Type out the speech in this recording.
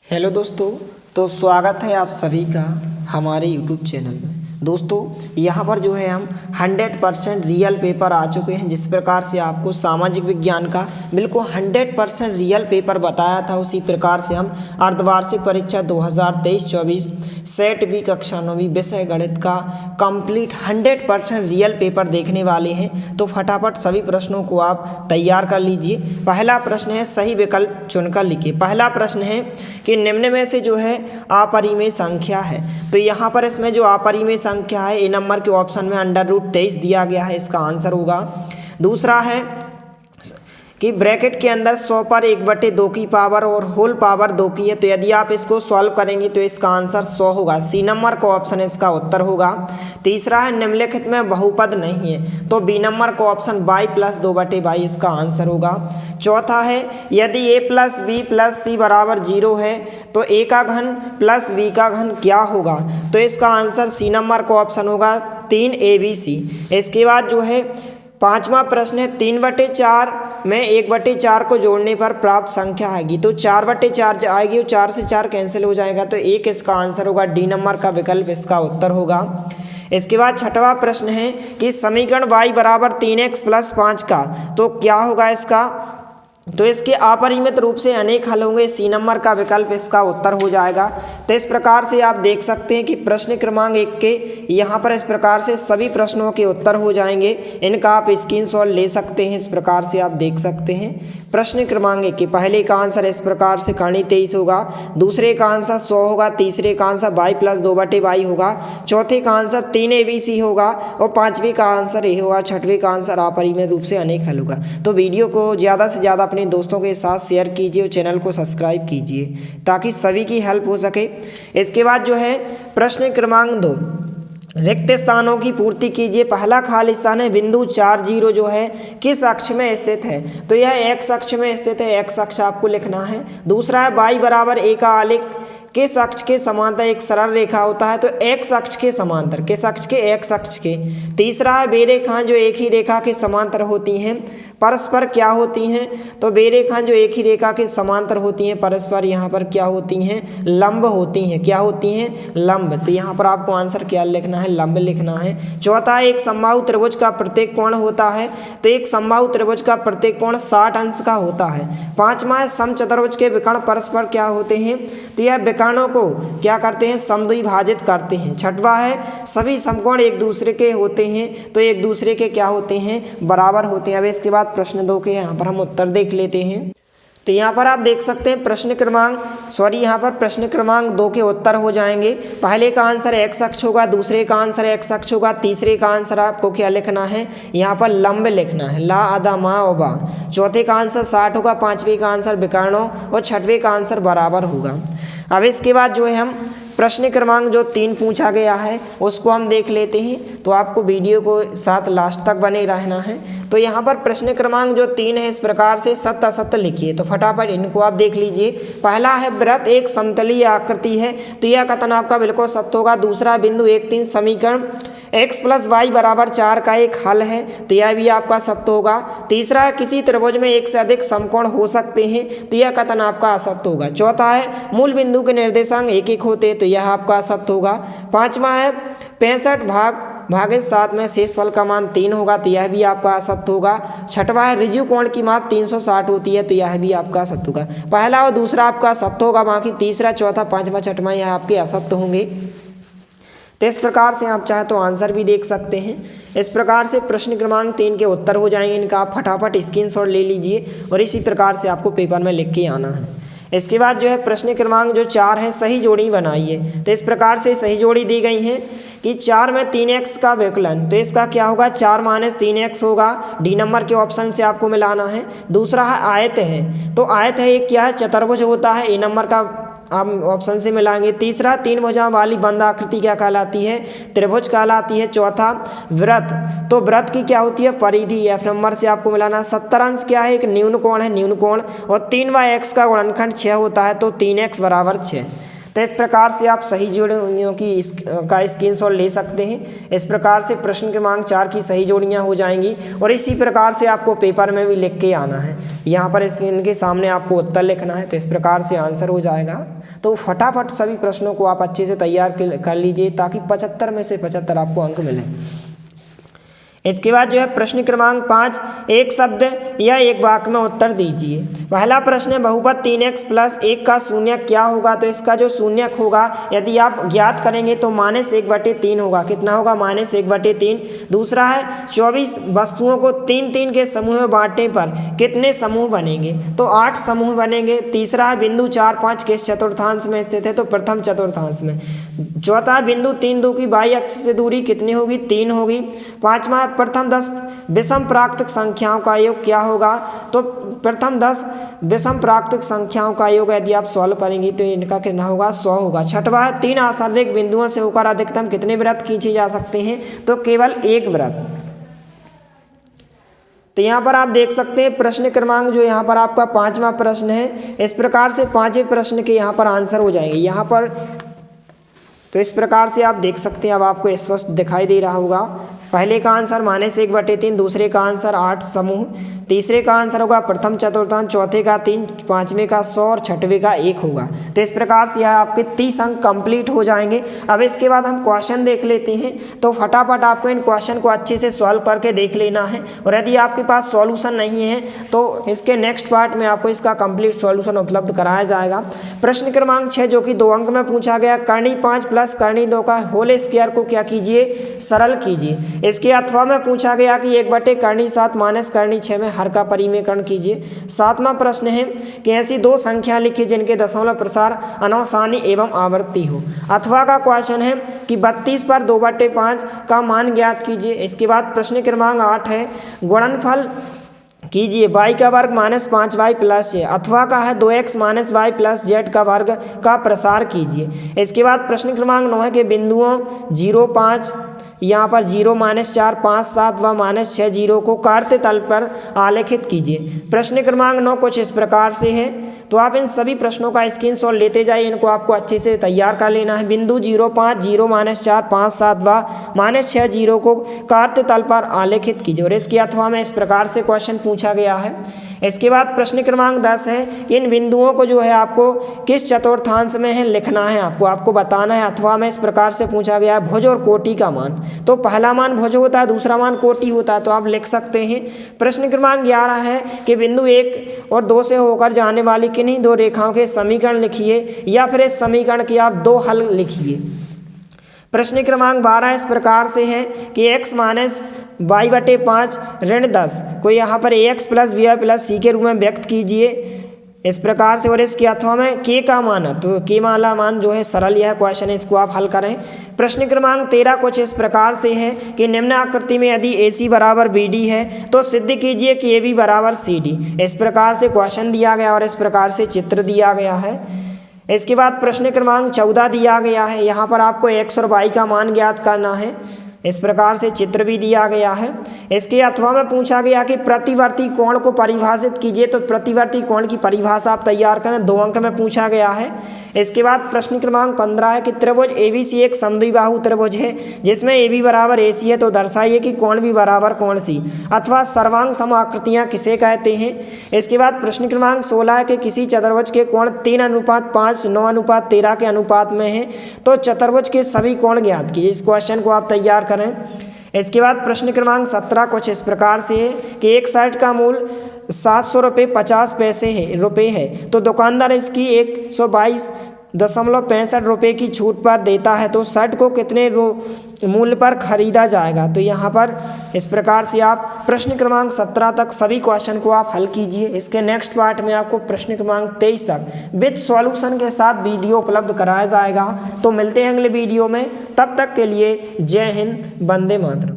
Hello दोस्तों। तो स्वागत है आप सभी का हमारे यूट्यूब चैनल में। दोस्तों यहाँ पर जो है हम 100% रियल पेपर आ चुके हैं। जिस प्रकार से आपको सामाजिक विज्ञान का बिल्कुल 100% रियल पेपर बताया था, उसी प्रकार से हम अर्धवार्षिक परीक्षा 2023-24 सेट बी कक्षा 9वीं विषय गणित का कंप्लीट 100% रियल पेपर देखने वाले हैं। तो फटाफट सभी प्रश्नों को आप तैयार कर लीजिए। पहला प्रश्न है, सही विकल्प चुनकर लिखिए। पहला प्रश्न है कि निम्न में से जो है अपरिमेय संख्या है। तो यहाँ पर इसमें जो अपरिमेय संख्या है, ए नंबर के ऑप्शन में √23 दिया गया है, इसका आंसर होगा। दूसरा है कि ब्रैकेट के अंदर 100 पर 1/2 की पावर और होल पावर 2 की है। तो यदि आप इसको सॉल्व करेंगे तो इसका आंसर 100 होगा। सी नंबर का ऑप्शन इसका उत्तर होगा। तीसरा है निम्नलिखित में बहुपद नहीं है। तो बी नंबर का ऑप्शन y + 2/22 इसका आंसर होगा। चौथा है यदि a + b + c = 0 है तो a का घन + b का घन क्या होगा। तो इसका आंसर सी नंबर का ऑप्शन होगा 3abc। इसके बाद जो है पांचवा प्रश्न है, 3/4 में 1/4 को जोड़ने पर प्राप्त संख्या आएगी। तो 4/4 आएगी और 4 से 4 कैंसिल हो जाएगा। तो 1 इसका आंसर होगा। डी नंबर का विकल्प इसका उत्तर होगा। इसके बाद छठवां प्रश्न है कि समीकरण y = 3x + 5 का तो क्या होगा इसका। तो इसके अपरिमित रूप से अनेक हल होंगे। सी नंबर का विकल्प इसका उत्तर हो जाएगा। तो इस प्रकार से आप देख सकते हैं कि प्रश्न क्रमांक 1 के यहाँ पर इस प्रकार से सभी प्रश्नों के उत्तर हो जाएंगे। इनका आप स्क्रीनशॉट ले सकते हैं। इस प्रकार से आप देख सकते हैं प्रश्न क्रमांक 1 के पहले का आंसर इस प्रकार से कर्ण 23 होगा, दूसरे का आंसर 100 होगा, तीसरे का आंसर y + 2/22 होगा, चौथे का आंसर 3abc होगा और पाँचवें का आंसर ए होगा, छठवें का आंसर अपरिमेय रूप से अनेक हल होगा। तो वीडियो को ज़्यादा से ज़्यादा अपने दोस्तों के साथ शेयर कीजिए और चैनल को सब्सक्राइब कीजिए ताकि सभी की हेल्प हो सके। इसके बाद जो है प्रश्न क्रमांक 2, रिक्त स्थानों की पूर्ति कीजिए। पहला खाली स्थान है बिंदु 4 0 जो है किस अक्ष में स्थित है। तो यह x अक्ष में स्थित है, x अक्ष आपको लिखना है। दूसरा है y = a का आलेख किस अक्ष के समांतर एक सरल रेखा होता है। तो x अक्ष के समांतर, किस अक्ष के, x अक्ष के। तीसरा है बे रेखाएं जो एक ही रेखा के समांतर होती हैं परस्पर क्या होती हैं। तो बे रेखाएं जो एक ही रेखा के समांतर होती हैं परस्पर यहाँ पर क्या होती हैं, लंब होती हैं। क्या होती हैं, लंब। तो यहाँ पर आपको आंसर क्या लिखना है, लंब लिखना है। चौथा है एक समबाहु त्रिभुज का प्रत्येक कोण होता है। तो एक समबाहु त्रिभुज का प्रत्येक कोण 60 अंश का होता है। पांचवा है समचतुर्भुज के विकर्ण परस्पर क्या होते हैं। तो यह विकर्णों को क्या करते हैं, समद्विभाजित करते हैं। छठवा है सभी समकोण एक दूसरे के होते हैं। तो एक दूसरे के क्या होते हैं, बराबर होते हैं। अब इसके बाद प्रश्न 2 के यहाँ पर हम उत्तर देख लेते हैं। तो यहाँ पर आप देख सकते हैं प्रश्न क्रमांक 2 के उत्तर हो जाएंगे। पहले का आंसर x अक्ष होगा, दूसरे का आंसर x अक्ष होगा, तीसरे का आंसर आपको क्या लिखना है, यहाँ पर लंब लिखना है, ला आदा मा ओ बा। चौथे का आंसर 60 होगा, पांचवें का आंसर विकर्णों और छठवें का आंसर बराबर होगा। अब इसके बाद जो है हम प्रश्न क्रमांक जो 3 पूछा गया है उसको हम देख लेते हैं। तो आपको वीडियो को साथ लास्ट तक बने रहना है। तो यहाँ पर प्रश्न क्रमांक जो 3 है इस प्रकार से सत्य असत्य लिखिए। तो फटाफट इनको आप देख लीजिए। पहला है वृत्त एक समतलीय आकृति है। तो यह कथन आपका बिल्कुल सत्य होगा। दूसरा बिंदु 1-3 समीकरण x + y = 4 का एक हल है। तो यह भी आपका सत्य होगा। तीसरा है किसी त्रिभुज में एक से अधिक समकोण हो सकते हैं। तो यह कथन आपका असत्य होगा। चौथा है मूल बिंदु के निर्देशांक 1-1 होते। तो यह आपका असत्य होगा। पांचवा है 65 भागित 7 में शेषफल का मान 3 होगा। तो यह भी आपका असत्य होगा। छठवा है ऋजु कोण की माप 360 होती है। तो यह भी आपका असत्य होगा। पहला और दूसरा आपका सत्य होगा, बाकी तीसरा चौथा पांचवा छठवां यह आपके असत्य होंगे। तो इस प्रकार से आप चाहे तो आंसर भी देख सकते हैं। इस प्रकार से प्रश्न क्रमांक 3 के उत्तर हो जाएंगे। इनका आप फटाफट स्क्रीनशॉट ले लीजिए और इसी प्रकार से आपको पेपर में लिख के आना है। इसके बाद जो है प्रश्न क्रमांक जो 4 है सही जोड़ी बनाइए। तो इस प्रकार से सही जोड़ी दी गई है कि 4 में 3x का विकलन। तो इसका क्या होगा, 4 - 3x होगा। डी नंबर के ऑप्शन से आपको मिलाना है। दूसरा है आयत है। तो आयत है एक क्या है, चतुर्भुज होता है। ए नंबर का आप ऑप्शन से मिलाएंगे। तीसरा 3 भुजाओं वाली बंद आकृति क्या कहलाती है, त्रिभुज कहलाती है। चौथा वृत्त, तो वृत्त की क्या होती है, परिधि। एफ नंबर से आपको मिलाना। 70 अंश क्या है, एक न्यून कोण है, न्यून कोण। और 3 × x का गुणनखंड 6 होता है। तो 3x = 6। तो इस प्रकार से आप सही जोड़ियों का स्क्रीनशॉट ले सकते हैं। इस प्रकार से प्रश्न क्रमांक 4 की सही जोड़ियाँ हो जाएंगी और इसी प्रकार से आपको पेपर में भी लिख के आना है। यहाँ पर स्क्रीन के सामने आपको उत्तर लिखना है, तो इस प्रकार से आंसर हो जाएगा। तो फटाफट सभी प्रश्नों को आप अच्छे से तैयार कर लीजिए ताकि 75 में से 75 आपको अंक मिले। इसके बाद जो है प्रश्न क्रमांक 5, एक शब्द या एक वाक्य में उत्तर दीजिए। पहला प्रश्न है बहुपद 3x + 1 का शून्यक क्या होगा। तो इसका जो शून्यक होगा यदि आप ज्ञात करेंगे तो -1/3 होगा। कितना होगा? -1/3। दूसरा है 24 वस्तुओं को 3-3 के समूह में बांटने पर कितने समूह बनेंगे। तो 8 समूह बनेंगे। तीसरा है बिंदु 4, 5 किस चतुर्थांश में स्थित है। तो प्रथम चतुर्थांश में। चौथा बिंदु 3, 2 की बाह्य अक्ष से दूरी कितनी होगी? 3 होगी। पाँचवा प्रथम 10 विषम प्राकृतिक संख्याओं का योग क्या होगा। तो प्रथम 10 विषम प्राकृतिक संख्याओं का योग यदि आप सॉल्व करेंगे तो इनका कितना होगा? 100 होगा। छठवा है 3 आसंदिग्ध बिंदुओं से होकर अधिकतम कितने व्रत खींचे जा सकते हैं। तो केवल 1 व्रत। तो यहाँ पर आप देख सकते हैं प्रश्न क्रमांक जो यहाँ पर आपका 5वां प्रश्न है, इस प्रकार से 5वें प्रश्न के यहाँ पर आंसर हो जाएंगे। यहाँ पर तो इस प्रकार से आप देख सकते हैं, अब आपको स्पष्ट दिखाई दे रहा होगा। पहले का आंसर -1/3, दूसरे का आंसर 8 समूह, तीसरे का आंसर होगा प्रथम चतुर्थांश, चौथे का 3, पाँचवें का 100 और छठवें का 1 होगा। तो इस प्रकार से यह आपके 30 अंक कंप्लीट हो जाएंगे। अब इसके बाद हम क्वेश्चन देख लेते हैं। तो फटाफट आपको इन क्वेश्चन को अच्छे से सॉल्व करके देख लेना है और यदि आपके पास सॉल्यूशन नहीं है तो इसके नेक्स्ट पार्ट में आपको इसका कंप्लीट सॉल्यूशन उपलब्ध कराया जाएगा। प्रश्न क्रमांक 6 जो कि 2 अंक में पूछा गया, करनी 5 + करनी 2 का होल स्क्वायर को क्या कीजिए? सरल कीजिए। इसके अथवा में पूछा गया कि 1/करनी 7 - करनी 6 में हर का परिमेयकरण कीजिए। 7वां प्रश्न है कि ऐसी 2 संख्या लिखिए जिनके दशमलव प्रसार अनवसानी एवं आवर्ती हो। अथवा का क्वेश्चन है कि 32 पर 2/5 का मान ज्ञात कीजिए। इसके बाद प्रश्न क्रमांक 8 है गुणनफल कीजिए y का वर्ग -5y + z। अथवा का है 2x - y + z का वर्ग का प्रसार कीजिए। इसके बाद प्रश्न क्रमांक 9 है कि बिंदुओं 0, 5 यहाँ पर 0, -4, 5, 7 व -6 0 को काटते तल पर आलेखित कीजिए। प्रश्न क्रमांक 9 कुछ इस प्रकार से है। तो आप इन सभी प्रश्नों का स्क्रीनशॉट लेते जाइए, इनको आपको अच्छे से तैयार कर लेना है। बिंदु 0, 5, 0, -4, 5, 7 व -6 0 को काटते तल पर आलेखित कीजिए और इसके अथवा में इस प्रकार से क्वेश्चन पूछा गया है। इसके बाद प्रश्न क्रमांक 10 है, इन बिंदुओं को जो है आपको किस चतुर्थांश में है लिखना है, आपको बताना है। अथवा में इस प्रकार से पूछा गया है भुज और कोटि का मान। तो पहला मान भुज होता है, दूसरा मान कोटि होता है, तो आप लिख सकते हैं। प्रश्न क्रमांक 11 है कि बिंदु 1 और 2 से होकर जाने वाली किन्हीं 2 रेखाओं के समीकरण लिखिए या फिर इस समीकरण के आप 2 हल लिखिए। प्रश्न क्रमांक 12 इस प्रकार से है कि x - y/5 ऋण 10 को यहाँ पर ax + by + c के रूप में व्यक्त कीजिए इस प्रकार से। और इसके अथवा में k का मान है, तो k वाला मान जो है सरल यह क्वेश्चन है, इसको आप हल करें। प्रश्न क्रमांक 13 कुछ इस प्रकार से है कि निम्न आकृति में यदि AC = BD है तो सिद्ध कीजिए कि AB = CD। इस प्रकार से क्वेश्चन दिया गया और इस प्रकार से चित्र दिया गया है। इसके बाद प्रश्न क्रमांक 14 दिया गया है, यहाँ पर आपको x और y का मान ज्ञात करना है। इस प्रकार से चित्र भी दिया गया है। इसके अथवा में पूछा गया कि प्रतिवर्ती कोण को परिभाषित कीजिए। तो प्रतिवर्ती कोण की परिभाषा आप तैयार करें, 2 अंक में पूछा गया है। इसके बाद प्रश्न क्रमांक 15 है कि त्रिभुज ABC एक समद्विबाहु त्रिभुज है जिसमें AB = AC है, तो दर्शाइए कि कोण भी बराबर कोण C अथवा सर्वांग समाकृतियाँ किसे कहते हैं। इसके बाद प्रश्न क्रमांक 16 है कि किसी चतुर्भुज के कोण 3:5, 9:13 के अनुपात में है, तो चतुर्भुज के सभी कोण ज्ञात कीजिए। इस क्वेश्चन को आप तैयार करें। इसके बाद प्रश्न क्रमांक 17 कुछ इस प्रकार से है कि एक शर्ट का मूल्य 700 रुपये 50 पैसे है, तो दुकानदार इसकी 122.65 रुपये की छूट पर देता है, तो शर्ट को कितने मूल्य पर खरीदा जाएगा। तो यहाँ पर इस प्रकार से आप प्रश्न क्रमांक 17 तक सभी क्वेश्चन को आप हल कीजिए। इसके नेक्स्ट पार्ट में आपको प्रश्न क्रमांक 23 तक विद सॉल्यूशन के साथ वीडियो उपलब्ध कराया जाएगा। तो मिलते हैं अगले वीडियो में, तब तक के लिए जय हिंद, वंदे मातरम।